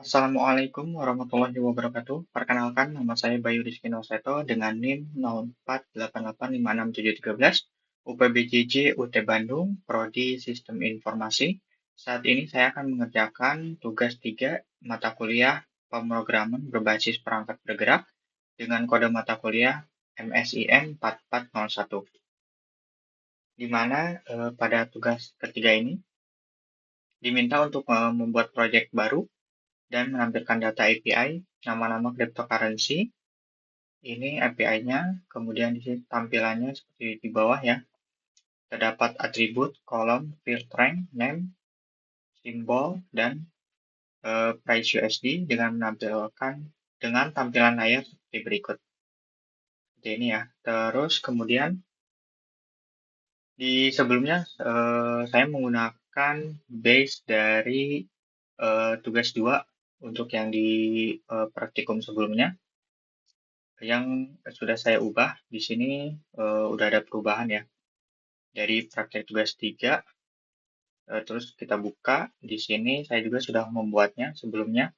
Assalamualaikum warahmatullahi wabarakatuh. Perkenalkan, nama saya Bayu Rizky Noseto dengan NIM 0488567313, UPBJJ UT Bandung, Prodi Sistem Informasi. Saat ini saya akan mengerjakan tugas 3 mata kuliah pemrograman berbasis perangkat bergerak dengan kode mata kuliah MSIM 4401. Di mana pada tugas ketiga ini diminta untuk membuat proyek baru dan menampilkan data API, nama-nama cryptocurrency. Ini API-nya, kemudian di sini tampilannya seperti di bawah ya. Terdapat atribut, kolom, field rank, name, simbol, dan price USD dengan tampilan layar seperti berikut. Seperti ini ya. Terus kemudian di sebelumnya saya menggunakan base dari tugas 2 untuk yang di praktikum sebelumnya. Yang sudah saya ubah di sini udah ada perubahan ya. Dari praktek tugas 3 terus kita buka di sini saya juga sudah membuatnya sebelumnya.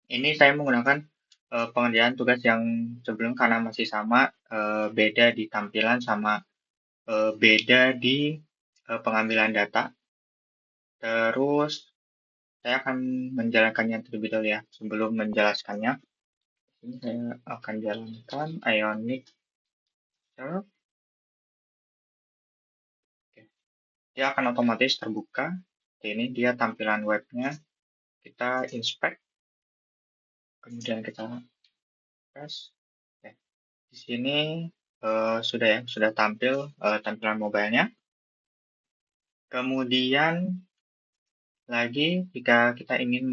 Ini saya menggunakan pengerjaan tugas yang sebelum karena masih sama, beda di tampilan sama beda di pengambilan data. Terus saya akan menjalankannya terlebih dahulu ya. Sebelum menjelaskannya, ini saya akan jalankan Ionic Serve. Dia akan otomatis terbuka. Ini dia tampilan webnya. Kita inspect, kemudian kita press. Di sini sudah tampil tampilan mobilenya. Kemudian lagi jika kita ingin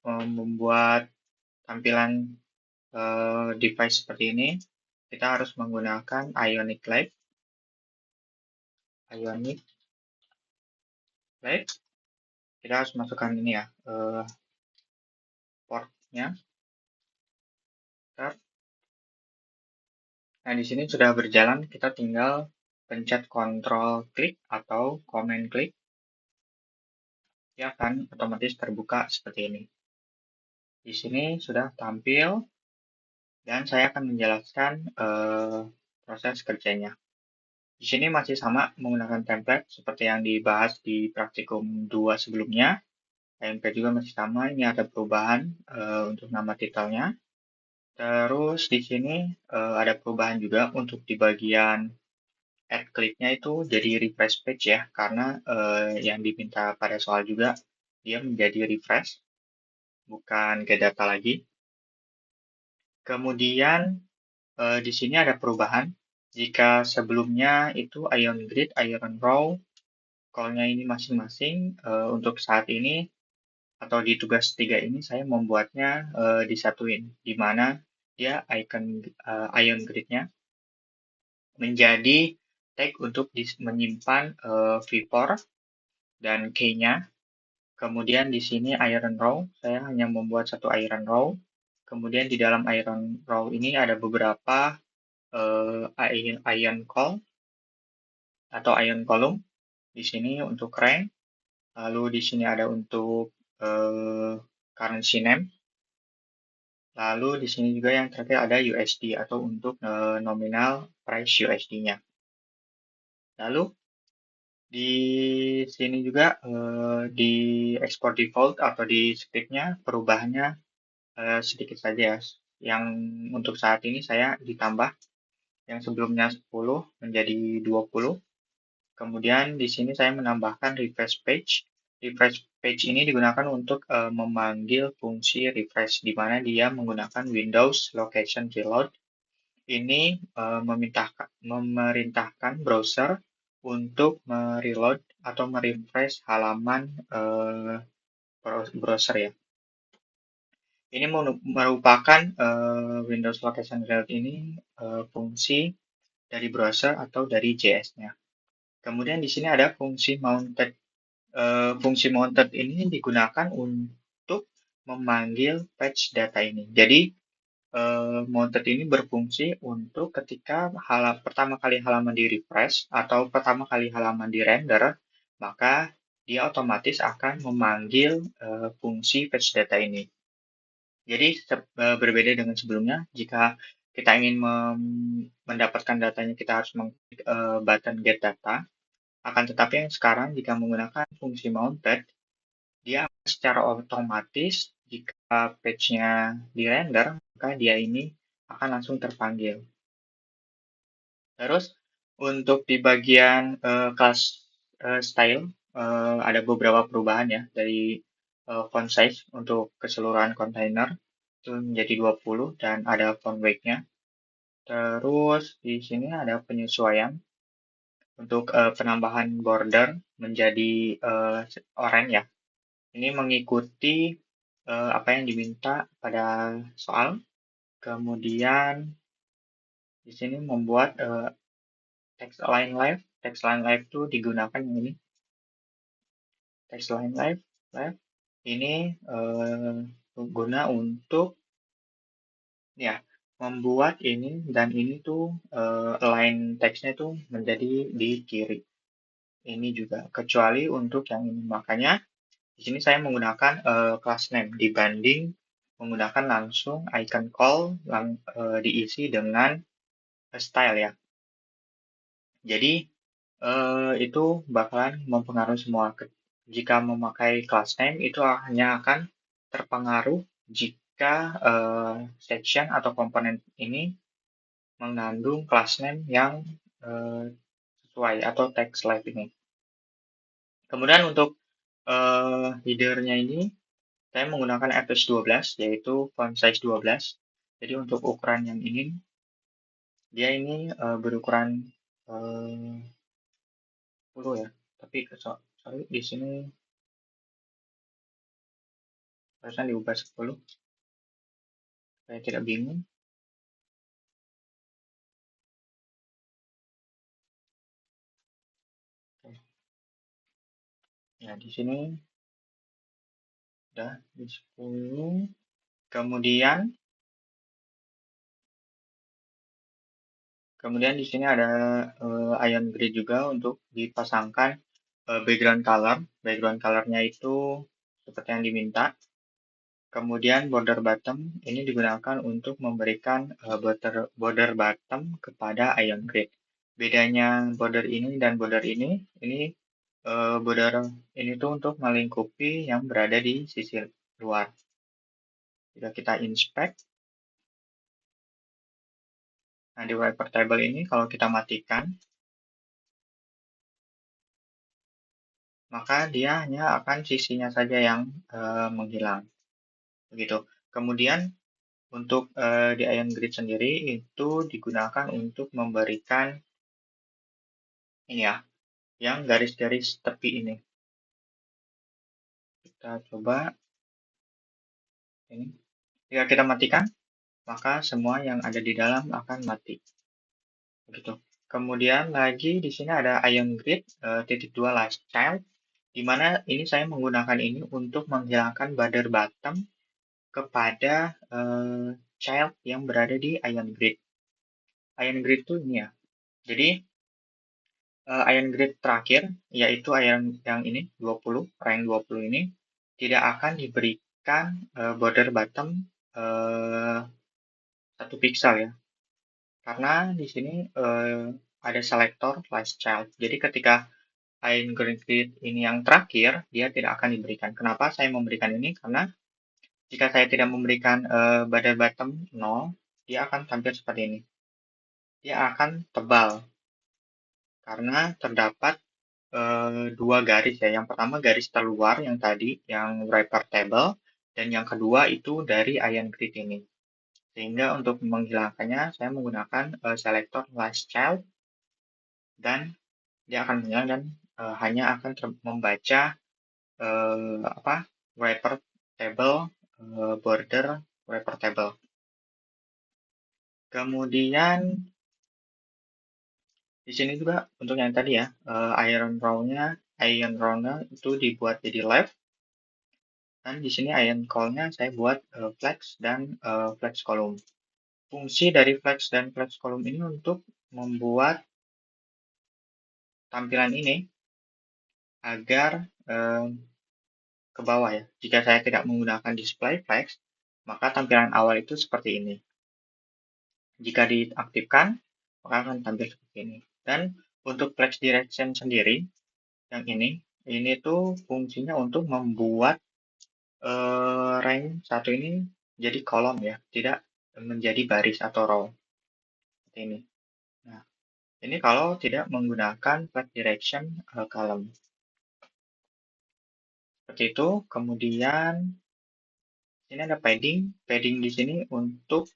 membuat tampilan device seperti ini, kita harus menggunakan Ionic Live. Kita harus masukkan ini ya, portnya. Nah, di sini sudah berjalan, kita tinggal pencet Ctrl klik atau Command klik. Dia akan otomatis terbuka seperti ini. Di sini sudah tampil, dan saya akan menjelaskan proses kerjanya. Di sini masih sama menggunakan template seperti yang dibahas di praktikum 2 sebelumnya. Template juga masih sama, ini ada perubahan untuk nama titelnya. Terus di sini ada perubahan juga untuk di bagian add click-nya itu jadi refresh page ya, karena yang diminta pada soal juga dia menjadi refresh, bukan get data lagi. Kemudian di sini ada perubahan. Jika sebelumnya itu Ion Grid, Ion Row, call-nya ini masing-masing, untuk saat ini atau di tugas 3 ini saya membuatnya disatuin, di mana dia Ion Grid-nya menjadi tag untuk menyimpan V4 dan key-nya. Kemudian di sini Iron Row, saya hanya membuat satu Iron Row. Kemudian di dalam Iron Row ini ada beberapa ion call atau ion column. Di sini untuk rank, lalu di sini ada untuk currency name, lalu di sini juga yang terakhir ada USD atau untuk nominal price USD-nya. Lalu di sini juga di export default atau di script-nya perubahannya sedikit saja ya. Yang untuk saat ini saya ditambah yang sebelumnya 10 menjadi 20. Kemudian di sini saya menambahkan refresh page. Refresh page ini digunakan untuk memanggil fungsi refresh, di mana dia menggunakan Windows Location Reload. Ini memerintahkan browser untuk mereload atau merefresh halaman browser ya. Ini merupakan Windows Location Reload ini fungsi dari browser atau dari JS-nya. Kemudian di sini ada fungsi mounted. Fungsi mounted ini digunakan untuk memanggil patch data ini. Jadi mounted ini berfungsi untuk ketika pertama kali halaman di refresh atau pertama kali halaman di render, maka dia otomatis akan memanggil fungsi fetch data ini. Jadi berbeda dengan sebelumnya, jika kita ingin mendapatkan datanya, kita harus mengklik button get data. Akan tetapi yang sekarang, jika menggunakan fungsi mounted, dia secara otomatis jika page-nya di-render, maka dia ini akan langsung terpanggil. Terus untuk di bagian class style, ada beberapa perubahan ya dari font size untuk keseluruhan kontainer itu menjadi 20 dan ada font weight-nya. Terus di sini ada penyesuaian untuk penambahan border menjadi oranye ya. Ini mengikuti apa yang diminta pada soal. Kemudian di sini membuat text align left. Text align left itu digunakan yang ini. Text align left ini guna untuk ya membuat ini dan ini tuh align text-nya tuh menjadi di kiri. Ini juga kecuali untuk yang ini. Makanya di sini saya menggunakan class name dibanding menggunakan langsung icon call diisi dengan style ya. Jadi itu bakalan mempengaruhi semua. Jika memakai class name itu hanya akan terpengaruh jika section atau komponen ini mengandung class name yang sesuai atau text live ini. Kemudian untuk header-nya ini saya menggunakan FS12 yaitu font size 12. Jadi untuk ukuran yang ini dia ini berukuran 10 ya. Tapi sorry di sini harusnya diubah 10 supaya tidak bingung. Ya di sini udah di 10. Kemudian di sini ada ion grid juga untuk dipasangkan background color. Background colornya itu seperti yang diminta. Kemudian border bottom ini digunakan untuk memberikan border bottom kepada ion grid. Bedanya border ini dan border ini border ini tuh untuk melingkupi yang berada di sisi luar. Jika kita inspect, nah di wiper table ini kalau kita matikan, maka dia hanya akan sisinya saja yang menghilang. Begitu. Kemudian untuk di ion grid sendiri itu digunakan untuk memberikan ini ya, yang garis-garis tepi ini. Kita coba ini. Jika kita matikan, maka semua yang ada di dalam akan mati. Begitu. Kemudian lagi di sini ada ion grid titik 2 last child, di mana ini saya menggunakan ini untuk menghilangkan border bottom kepada child yang berada di ion grid. Ion grid itu ini ya. Jadi ion grid terakhir, yaitu ion yang ini 20, rank 20 ini tidak akan diberikan border bottom 1 pixel ya. Karena di sini ada selector last child. Jadi ketika ion grid ini yang terakhir, dia tidak akan diberikan. Kenapa saya memberikan ini? Karena jika saya tidak memberikan border bottom 0, dia akan tampil seperti ini. Dia akan tebal. Karena terdapat dua garis ya. Yang pertama garis terluar yang tadi, yang wrapper table, dan yang kedua itu dari ion grid ini. Sehingga untuk menghilangkannya, saya menggunakan selector last child, dan dia akan menghilang dan hanya akan membaca wrapper table, border wrapper table. Kemudian di sini juga untuk yang tadi ya, iron row-nya itu dibuat jadi left. Dan di sini ion call-nya saya buat flex dan flex column. Fungsi dari flex dan flex column ini untuk membuat tampilan ini agar ke bawah ya. Jika saya tidak menggunakan display flex, maka tampilan awal itu seperti ini. Jika diaktifkan, maka akan tampil seperti ini. Dan untuk flex direction sendiri, yang ini tuh fungsinya untuk membuat rank satu ini jadi kolom ya, tidak menjadi baris atau row seperti ini. Nah, ini kalau tidak menggunakan flex direction column. Seperti itu. Kemudian ini ada padding. Padding di sini untuk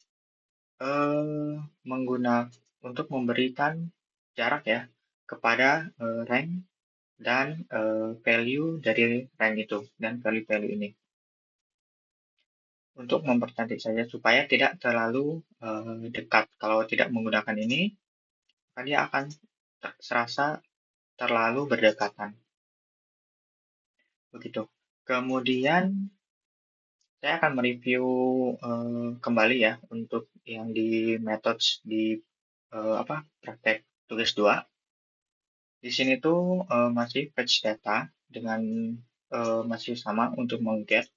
untuk memberikan jarak ya kepada rank dan value dari rank itu dan value-value ini. Untuk mempercantik saja supaya tidak terlalu dekat. Kalau tidak menggunakan ini, maka dia akan serasa terlalu berdekatan. Begitu. Kemudian saya akan mereview kembali ya untuk yang di methods di praktek tugas 2. Di sini tuh masih fetch data dengan masih sama untuk mengget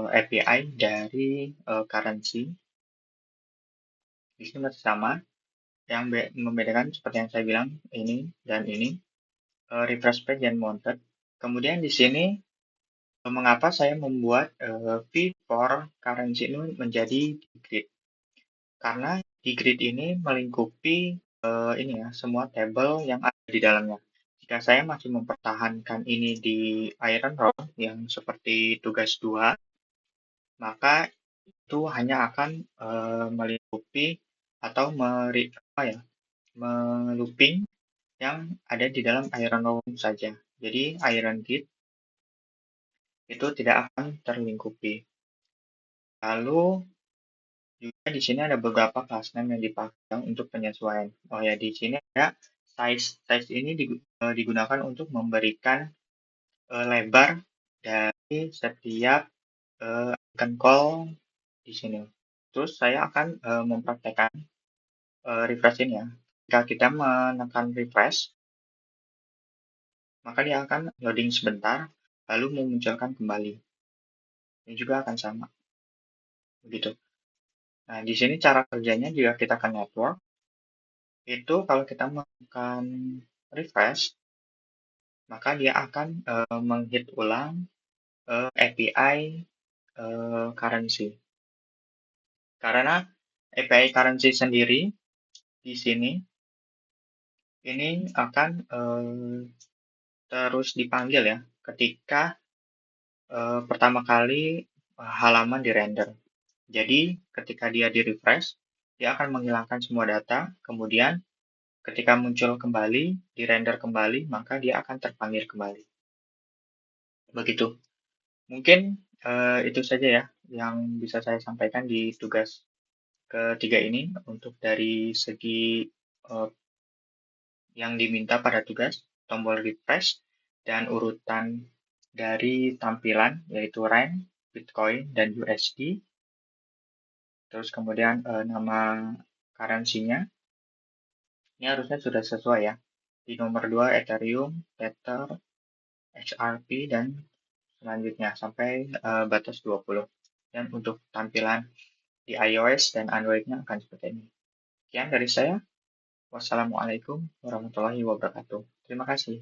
API dari currency. Di sini masih sama. Yang membedakan seperti yang saya bilang ini dan ini refresh page dan mounted. Kemudian di sini mengapa saya membuat V for currency ini menjadi grid? Karena di grid ini melingkupi ini ya semua table yang ada di dalamnya. Jika saya masih mempertahankan ini di iron rod yang seperti tugas 2, maka itu hanya akan melingkupi atau melooping yang ada di dalam iron rod saja. Jadi iron grid itu tidak akan terlingkupi. Lalu juga di sini ada beberapa class name yang dipakai untuk penyesuaian. Oh ya, di sini ada size. Size ini digunakan untuk memberikan lebar dari setiap icon call di sini. Terus saya akan mempraktekkan refresh ini ya. Jika kita menekan refresh, maka dia akan loading sebentar, lalu memunculkan kembali. Ini juga akan sama. Begitu. Nah, di sini cara kerjanya jika kita ke network, itu kalau kita menekan refresh, maka dia akan menghit ulang API currency. Karena API currency sendiri di sini ini akan terus dipanggil ya ketika pertama kali halaman di-render. Jadi ketika dia di-refresh, dia akan menghilangkan semua data, kemudian ketika muncul kembali, di-render kembali, maka dia akan terpanggil kembali. Begitu. Mungkin itu saja ya yang bisa saya sampaikan di tugas ketiga ini untuk dari segi yang diminta pada tugas, tombol refresh, dan urutan dari tampilan yaitu rank, Bitcoin, dan USD. Terus kemudian nama currency-nya, ini harusnya sudah sesuai ya. Di nomor 2 Ethereum, Tether, XRP, dan selanjutnya sampai batas 20. Dan untuk tampilan di iOS dan Android-nya akan seperti ini. Sekian dari saya. Wassalamualaikum warahmatullahi wabarakatuh. Terima kasih.